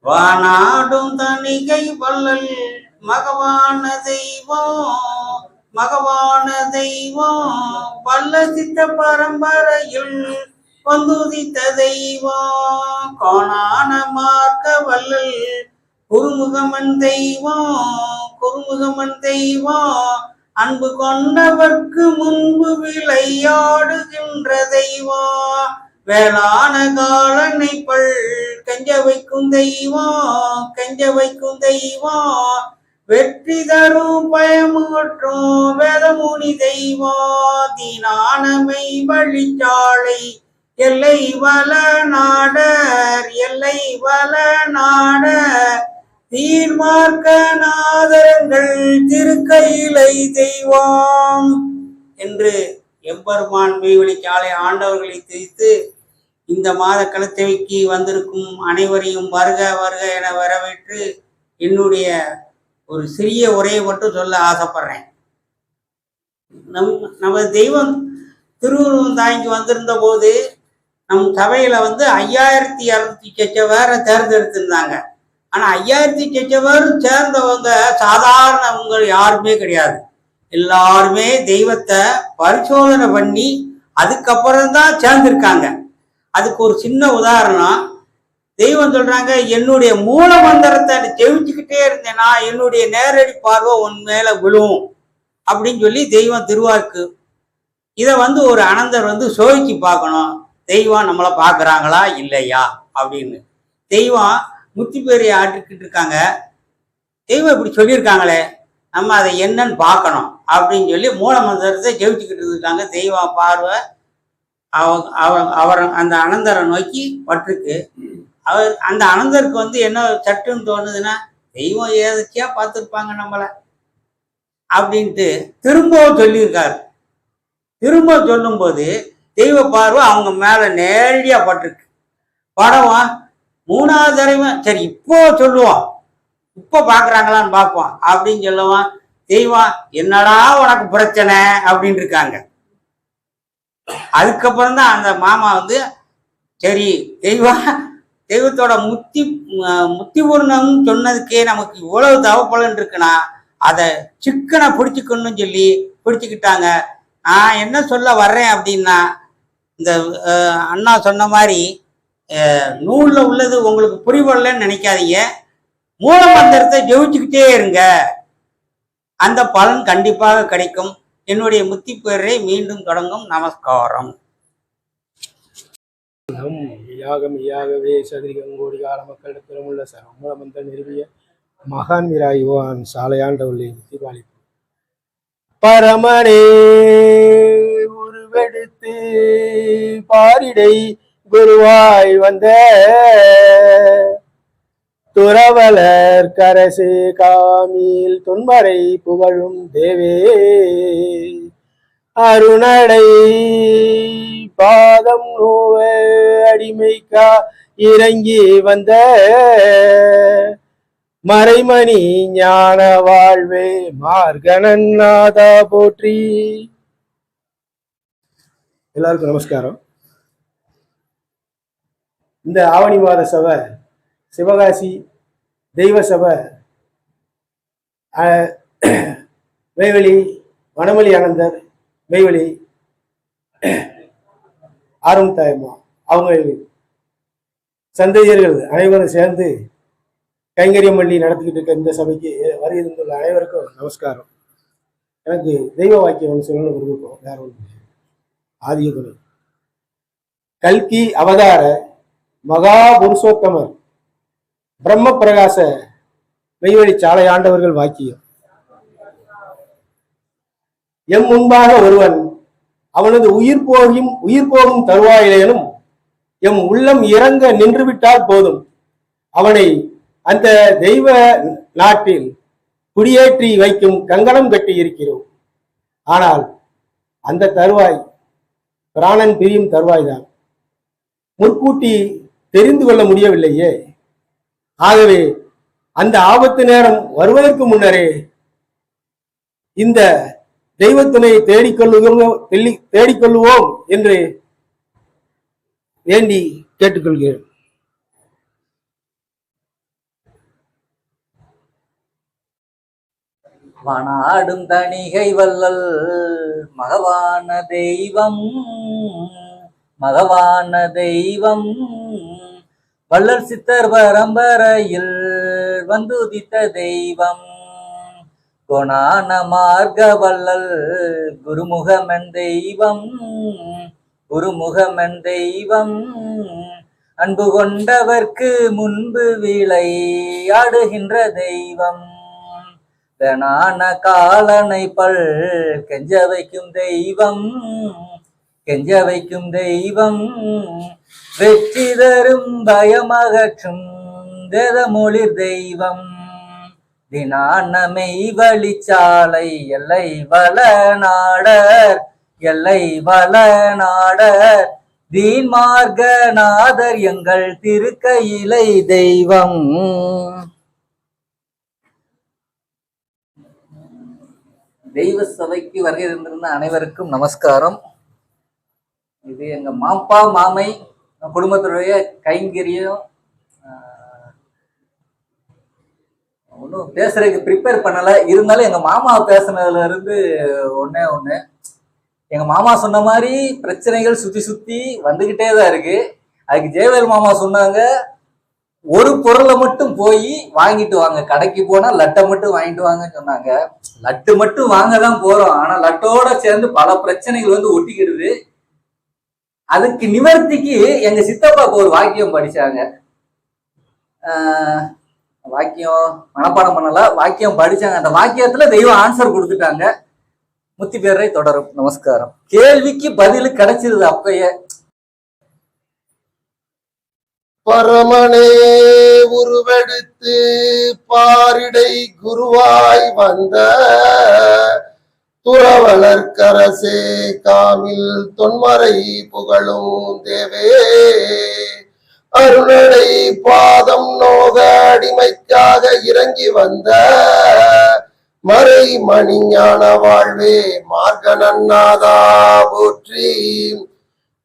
வானாடும் தணிகை வள்ளல் மகவான தெய்வம், மகவான தெய்வம், பல்ல சித்த பரம்பரையில் வந்துதித்த தெய்வம், கோணான மார்க்க வள்ளல் குருமுகமன் தெய்வம், குருமுகமன் தெய்வம், அன்பு கொண்டவர்க்கு முன்பு விளையாடுகின்ற தெய்வம், வேளான காலனை பல் கெஞ்ச வைக்கும் தெய்வம், கெஞ்ச வைக்கும் தெய்வம், வெற்றி தரும் பயமுற்றும் வேதமுனி தெய்வம், தீனானமை வழிச்சாலை எல்லை வள நாடர், எல்லை வள நாடர், தீர்மார்க்க நாதரங்கள் திருக்கையிலை தெய்வம் என்று எம்பெருமான் மெய்வழி சாலை ஆண்டவர்களை தெரிவித்து இந்த மாத கலத்தவைக்கு வந்திருக்கும் அனைவரையும் வருக வருக என வரவேற்று என்னுடைய ஒரு சிறிய உரையை மட்டும் சொல்ல ஆசைப்படுறேன். நமது தெய்வம் திருவுருவம் தாய்க்கு வந்திருந்த போது நம் சபையில 5200 சொச்ச பேரை தேர்ந்தெடுத்திருந்தாங்க. ஆனா 5000 சொச்ச பேரும் சேர்ந்தவங்க சாதாரணவங்க யாருமே கிடையாது. எல்லாருமே தெய்வத்தை பரிசோதனை பண்ணி அதுக்கப்புறம் தான் சேர்ந்திருக்காங்க. அதுக்கு ஒரு சின்ன உதாரணம், தெய்வம் சொல்றாங்க, என்னுடைய மூல மந்திரத்தை ஜெயிச்சுக்கிட்டே இருந்தேன்னா என்னுடைய நேரடி பார்வை உன் மேல விழும் அப்படின்னு சொல்லி தெய்வம் திருவாக்கு. இதை ஒரு அனந்தர் சோதிச்சு பார்க்கணும், தெய்வம் நம்மளை பார்க்குறாங்களா இல்லையா அப்படின்னு. தெய்வம் முத்தி பேரையை ஆட்டிக்கிட்டு இருக்காங்க, தெய்வம் இப்படி சொல்லியிருக்காங்களே நம்ம அதை என்னன்னு பார்க்கணும் அப்படின்னு சொல்லி மூல மந்திரத்தை ஜெயிச்சுக்கிட்டு இருக்காங்க. தெய்வம் பார்வை அவர் அந்த அனந்தரை நோக்கி பட்டிருக்கு. அவர் அந்த அனந்தருக்கு என்ன சட்டுன்னு தோணுதுன்னா, தெய்வம் ஏதாச்சியா பார்த்துருப்பாங்க நம்மளை அப்படின்ட்டு திரும்பவும் சொல்லியிருக்காரு. திரும்ப சொல்லும்போது தெய்வ பார்வை அவங்க மேல நேரடியா பட்டிருக்கு. படம் 3வது தடவை சரி இப்போ சொல்லுவோம், இப்போ பாக்குறாங்களான்னு பார்ப்போம் அப்படின்னு சொல்லுவான். தெய்வம் என்னடா உனக்கு பிரச்சனை அப்படின்னு இருக்காங்க. அதுக்கப்புறம் தான் அந்த மாமா சரி தெய்வத்தோட முத்தி பூர்ணம் சொன்னதுக்கே நமக்கு இவ்வளவு தவப்பலன் இருக்குன்னா அதை சிக்கனை பிடிச்சிக்கணும்னு சொல்லி பிடிச்சுக்கிட்டாங்க. நான் என்ன சொல்ல வர்றேன் அப்படின்னா, இந்த அண்ணா சொன்ன மாதிரி நூலில் உள்ளது உங்களுக்கு புரிவலன்னு நினைக்காதீங்க. மூல மந்திரத்தை ஜெயிச்சுக்கிட்டே இருங்க, அந்த பலன் கண்டிப்பாக கிடைக்கும். என்னுடைய முத்தி பேரை மீண்டும் தொடங்கும். நமஸ்காரம். யாகவே சதுரிகங்கோடி கால மக்களிடத்திலும் உள்ள மூல மந்திர நிறுவிய மகான் வீராயுவான் சாலையாண்டவள்ளி முத்திபாலி பரமனே உருவெடுத்து பாரிடை குருவாய் வந்த துறவலர் கரசு காமில் தொன்மறை புகழும் தேவே, அருணடை பாதம் நோவ அடிமைக்கா இறங்கி வந்த மறைமணி ஞான வாழ்வே மார்கணன் நாதா போற்றி. எல்லாருக்கும் நமஸ்காரம். இந்த ஆவணி மாத சபை சிவகாசி தெய்வ சபை மெய்வழி வனமலி ஆனந்தர், மெய்வழி ஆர்வம் தாயம்மா, அவங்க சந்ததியர்கள் அனைவரும் சேர்ந்து கைங்கரியம் பண்ணி நடத்திக்கிட்டு இருக்க இந்த சபைக்கு வருகின்ற அனைவருக்கும் நமஸ்காரம். எனக்கு தெய்வ வாக்கியம் சொல்லணும் விரும்புகிறோம். வேற ஒன்று ஆதிய குரு கல்கி அவதார மகா புருஷோத்தமர் பிரம்ம பிரகாச மெய்வழி சாலை ஆண்டவர்கள் வாக்கியம். எம் முன்பாக ஒருவன் அவனது உயிர் போகும் தருவாயிலேனும் எம் உள்ளம் இறங்க நின்றுவிட்டால் போதும், அவனை அந்த தெய்வ நாட்டில் குடியேற்றி வைக்கும் கங்கணம் கட்டி இருக்கிறோம். ஆனால் அந்த தருவாய் பிராணன் பிரியும் தருவாய்தான். முற்கூட்டி தெரிந்து கொள்ள முடியவில்லையே. ஆகவே அந்த ஆபத்து நேரம் வருவதற்கு முன்னரே இந்த தெய்வத்தினை தேடிக்கொள்ளுவோம் என்று வேண்டி கேட்டுக்கொள்கிறேன். வனாடும் தணிகை வள்ளல் மகவான தெய்வம் மகவான தெய்வம் வள்ளல் சித்தர் பரம்பரையில் வந்துதித்த தெய்வம் குணான மார்க்க வள்ளல் குருமுகமன் தெய்வம் குருமுகமன் தெய்வம் அன்பு கொண்டவர்க்கு முன்பு விளையாடுகின்ற தெய்வம் தனான காலனை பல் கெஞ்ச வைக்கும் தெய்வம் கெஞ்ச வைக்கும் தெய்வம் வெற்றி தரும் பயமகற்றும் வேதமொழிர் தெய்வம் தினான மெய் வழிச்சாலை எல்லை வள நாடர் எல்லை வள நாடர் தீன்மார்க்க நாதர் எங்கள் திருக்கையிலை தெய்வம். தெய்வ சபைக்கு வருகை இருந்திருந்த அனைவருக்கும் நமஸ்காரம். இது எங்க மாப்பா மாமை குடும்பத்துடைய கைங்கரியம். ஒன்றும் பேசுறதுக்கு ப்ரிப்பேர் பண்ணலை, இருந்தாலும் எங்க மாமா பேசுனதுல இருந்து ஒண்ணே ஒண்ணு, எங்க மாமா சொன்ன மாதிரி பிரச்சனைகள் சுத்தி சுத்தி வந்துகிட்டே தான் இருக்கு. அதுக்கு ஜெயவேல் மாமா சொன்னாங்க, ஒரு பொருளை மட்டும் போய் வாங்கிட்டு வாங்க, கடைக்கு போனா லட்டை மட்டும் வாங்கிட்டு வாங்கன்னு சொன்னாங்க. லட்டு மட்டும் வாங்க தான் போறோம், ஆனா லட்டோட சேர்ந்து பல பிரச்சனைகள் வந்து ஒட்டிக்கிடுது. அதுக்கு நிவர்த்திக்கு எங்க சித்தப்பாக்கு ஒரு வாக்கியம் படிச்சாங்க. வாக்கியம் மனப்பாடம் பண்ணல, வாக்கியம் படிச்சாங்க. அந்த வாக்கியத்துல தெய்வம் ஆன்சர் கொடுத்துட்டாங்க. முத்தி பேரை தொடரும். நமஸ்காரம். கேள்விக்கு பதில் கிடைச்சிருது அப்பயே. பரமனே உருவெடுத்து பாரிடை குருவாய் வந்த துறவலர்க்கரசே காமில் தொன்மறை புகழும் தேவே அருணடை பாதம் நோக அடிமைக்காக இறங்கி வந்த மறை மணிஞான வாழ்வே மார்க நன்னாதா போற்றி.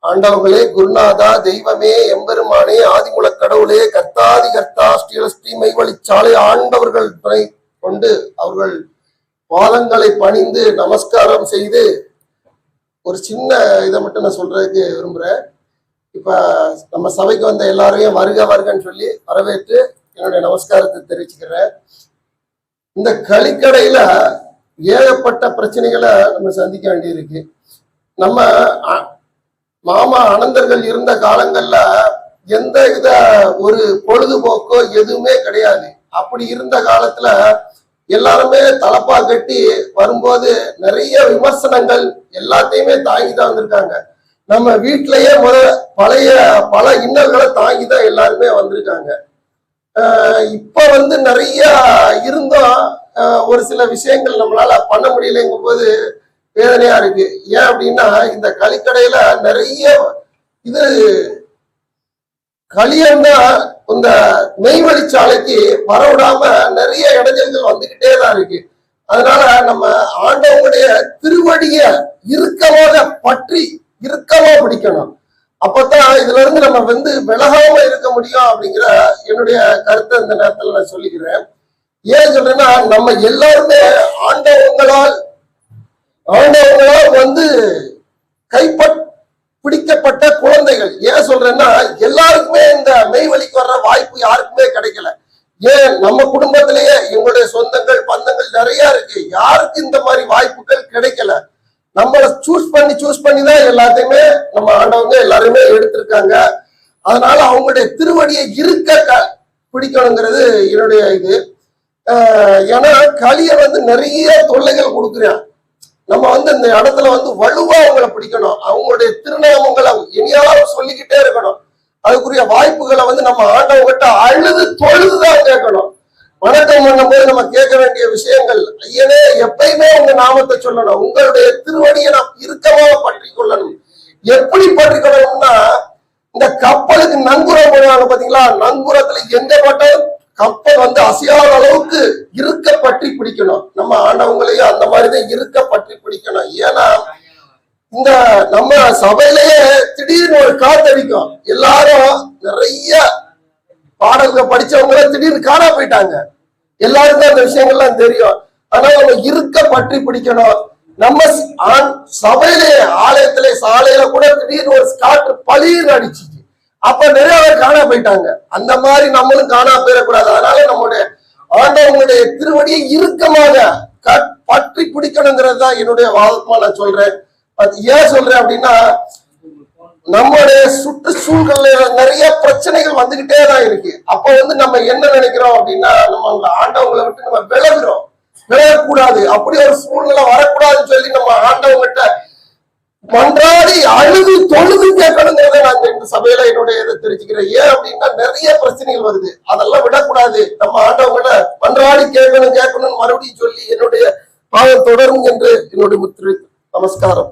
ஆண்டவங்களே, குருநாதா, தெய்வமே, எம்பெருமானே, ஆதிமுல கடவுளே, கர்த்தாதி கர்த்தா, ஸ்ரீ மெய்வழிச்சாலை ஆண்டவர்கள் துணை கொண்டு அவர்கள் பாதங்களை பணிந்து நமஸ்காரம் செய்து ஒரு சின்ன இதை மட்டும் நான் சொல்றதுக்கு விரும்புறேன். இப்ப நம்ம சபைக்கு வந்த எல்லாரையும் வருக வருகன்னு சொல்லி வரவேற்று என்னுடைய நமஸ்காரத்தை தெரிவிச்சுக்கிறேன். இந்த களிக்கடையில ஏகப்பட்ட பிரச்சனைகளை நம்ம சந்திக்க வேண்டியிருக்கு. நம்ம மாமா அனந்தர்கள் இருந்த காலங்கள்ல எந்த வித ஒரு பொழுதுபோக்கோ எதுவுமே கிடையாது. அப்படி இருந்த காலத்துல எல்லாருமே தலப்பா கட்டி வரும்போது நிறைய விமர்சனங்கள் எல்லாத்தையுமே தாங்கி தான் வந்திருக்காங்க. நம்ம வீட்டிலேயே பல இன்னல்களை தாங்கி தான் எல்லாருமே வந்திருக்காங்க. இப்ப வந்து நிறைய இருந்தோம், ஒரு சில விஷயங்கள் நம்மளால பண்ண முடியலைங்கும் போது வேதனையா இருக்கு. ஏன் அப்படின்னா, இந்த களிக்கடையில நிறைய இது களியன்னா இந்த மெய்வழிச்சாலைக்கு வரவிடாம நிறைய இடைஞ்சல்கள் வந்துகிட்டே தான் இருக்கு. அதனால நம்ம ஆண்டவங்களுடைய திருவடிய இறுக்கமா பிடிக்கணும். அப்பதான் இதுல இருந்து நம்ம வந்து விலகாம இருக்க முடியும் அப்படிங்கிற என்னுடைய கருத்தை இந்த நேரத்துல நான் சொல்லிக்கிறேன். ஏன் சொல்றேன்னா, நம்ம எல்லாருமே ஆண்டவங்களால் வந்து பிடிக்கப்பட்ட குழந்தைகள். ஏன் சொல்றேன்னா, எல்லாருக்குமே இந்த மெய்வழிக்கு வர்ற வாய்ப்பு யாருக்குமே கிடைக்கல. ஏன் நம்ம குடும்பத்திலேயே எங்களுடைய சொந்தங்கள் பந்தங்கள் நிறைய இருக்கு, யாருக்கு இந்த மாதிரி வாய்ப்புகள் கிடைக்கல. நம்மளை சூஸ் பண்ணி தான் எல்லாத்தையுமே நம்ம ஆண்டவங்க எல்லாருமே எடுத்திருக்காங்க. அதனால அவங்களுடைய திருவடியை பிடிக்கணுங்கிறது என்னுடைய இது. ஏன்னா களிய வந்து நிறைய தொல்லைகள் கொடுக்குறான். நம்ம வந்து இந்த இடத்துல வந்து வலுவா அவங்களை பிடிக்கணும். அவங்களுடைய திருநாமங்களை இனியாலும் சொல்லிக்கிட்டே இருக்கணும். அதுக்குரிய வாய்ப்புகளை வந்து நம்ம ஆண்டவங்கிட்ட அழுது தொழுதுதான் கேட்கணும். வணக்கம் பண்ணும்போது நம்ம கேட்க வேண்டிய விஷயங்கள், ஐயனே எப்பயுமே உங்க நாமத்தை சொல்லணும், உங்களுடைய திருவடியை நாம் இறுக்கமா பற்றி கொள்ளணும். எப்படி பற்றி கொள்ளணும்னா, இந்த கப்பலுக்கு நங்கூரம் போடுவாங்க பாத்தீங்களா, நங்கூரத்துல எங்க பட்டாலும் கப்பல் வந்து அசையாத அளவுக்கு இருக்க பற்றி பிடிக்கணும். நம்ம ஆண்டவங்களையும் அந்த மாதிரிதான் இருக்க பற்றி பிடிக்கணும். ஏன்னா இந்த நம்ம சபையிலேயே திடீர்னு ஒரு காத்தடிக்கும். எல்லாரும் நிறைய பாடல்கள் படிச்சவங்க திடீர்னு காணா போயிட்டாங்க. எல்லாருக்கும் அந்த விஷயங்கள்லாம் தெரியும். அதனால நம்ம இருக்க பற்றி பிடிக்கணும். நம்ம சபையிலே ஆலயத்திலே சாலையில கூட திடீர்னு ஒரு காற்று பளிர்னு அடிச்சுச்சு, அப்ப நிறைய பேர் காணா போயிட்டாங்க. அந்த மாதிரி நம்மளும் காணா போயிடக்கூடாது. அதனால நம்முடைய ஆண்டவங்களுடைய திருவடியை இறுக்கமாக பற்றி பிடிக்கணுங்கிறது தான் என்னுடைய வாதமா நான் சொல்றேன். அது ஏன் சொல்றேன் அப்படின்னா, நம்முடைய சுற்றுச்சூழல்ல நிறைய பிரச்சனைகள் வந்துகிட்டே தான் இருக்கு. அப்ப நம்ம என்ன நினைக்கிறோம் அப்படின்னா, நம்ம ஆண்டவங்களை விட்டு நம்ம விலகுறோம். விலகக்கூடாது, அப்படி ஒரு சூழ்நிலை வரக்கூடாதுன்னு சொல்லி நம்ம ஆண்டவங்கிட்ட மன்றாடி அழுது தொழுது கேட்கணுங்கிறத நான் இந்த சபையில என்னுடைய இதை தெரிஞ்சுக்கிறேன். ஏன் அப்படின்னா நிறைய பிரச்சனைகள் வருது, அதெல்லாம் விடக்கூடாது. நம்ம ஆண்டவங்கிட்ட மன்றாடி கேட்கணும் மறுபடியும் சொல்லி என்னுடைய பாவம் தொடரும் என்று என்னுடைய முத்திரை. நமஸ்காரம்.